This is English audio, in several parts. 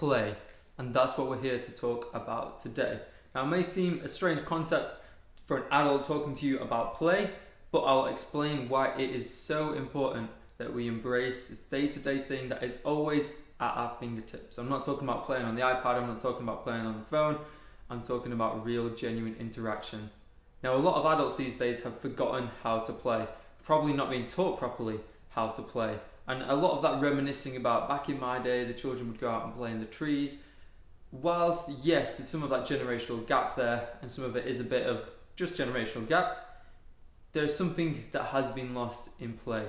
play. And that's what we're here to talk about today. Now, it may seem a strange concept for an adult talking to you about play, but I'll explain why it is so important that we embrace this day-to-day thing that is always at our fingertips. I'm not talking about playing on the iPad, I'm not talking about playing on the phone, I'm talking about real, genuine interaction. Now, a lot of adults these days have forgotten how to play, probably not being taught properly how to play. And a lot of that reminiscing about back in my day, the children would go out and play in the trees. Whilst, yes, there's some of that generational gap there, and some of it is a bit of just generational gap, there's something that has been lost in play.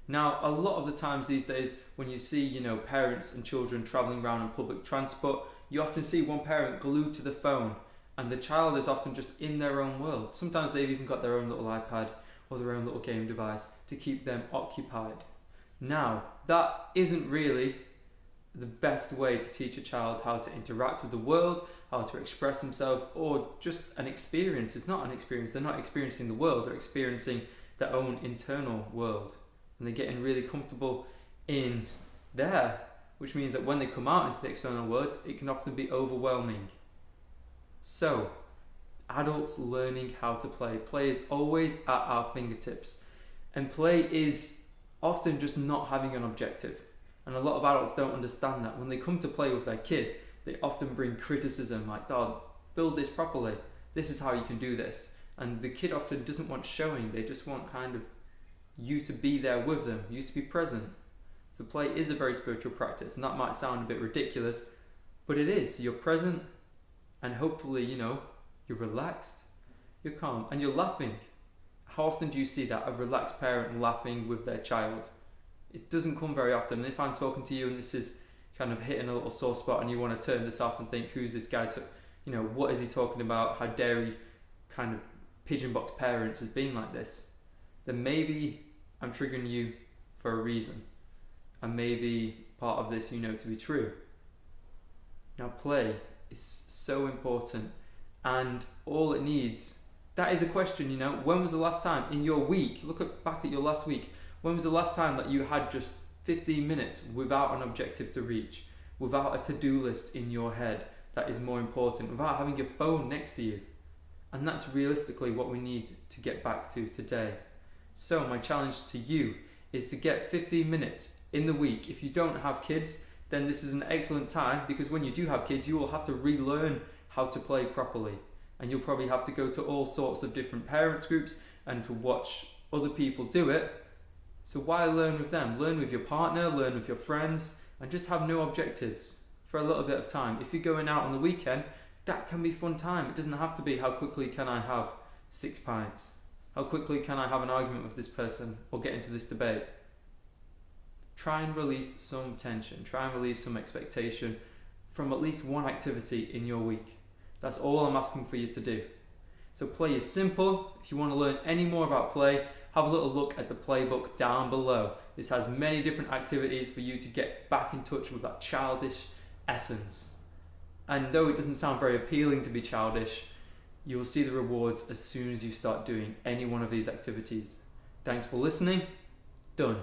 Now, a lot of the times these days, when you see, parents and children travelling around on public transport, you often see one parent glued to the phone, and the child is often just in their own world. Sometimes they've even got their own little iPad or their own little game device to keep them occupied. Now, that isn't really the best way to teach a child how to interact with the world, how to express themselves, or just an experience. It's not an experience. They're not experiencing the world. They're experiencing their own internal world. And they're getting really comfortable in there, which means that when they come out into the external world, it can often be overwhelming. So, adults learning how to play. Play is always at our fingertips. And play is often just not having an objective. And a lot of adults don't understand that. When they come to play with their kid, they often bring criticism like, "Oh, build this properly. This is how you can do this." And the kid often doesn't want showing. They just want kind of you to be there with them, you to be present. So play is a very spiritual practice, and that might sound a bit ridiculous, but it is. You're present, and hopefully, you're relaxed, you're calm, and you're laughing. How often do you see that, a relaxed parent laughing with their child? It doesn't come very often. And if I'm talking to you and this is kind of hitting a little sore spot and you want to turn this off and think, who's this guy what is he talking about? How dare he kind of pigeon box parents as being like this? Then maybe I'm triggering you for a reason. And maybe part of this to be true. Now, play is so important, and all it needs, that is a question, when was the last time in your week, back at your last week, when was the last time that you had just 15 minutes without an objective to reach, without a to-do list in your head that is more important, without having your phone next to you? And that's realistically what we need to get back to today. So my challenge to you is to get 15 minutes in the week. If you don't have kids, then this is an excellent time, because when you do have kids, you will have to relearn how to play properly. And you'll probably have to go to all sorts of different parents groups and to watch other people do it. So why learn with them? Learn with your partner, learn with your friends, and just have no objectives for a little bit of time. If you're going out on the weekend, that can be fun time. It doesn't have to be how quickly can I have 6 pints? How quickly can I have an argument with this person or get into this debate? Try and release some tension. Try and release some expectation from at least one activity in your week. That's all I'm asking for you to do. So play is simple. If you want to learn any more about play, have a little look at the playbook down below. This has many different activities for you to get back in touch with that childish essence. And though it doesn't sound very appealing to be childish, you will see the rewards as soon as you start doing any one of these activities. Thanks for listening. Done.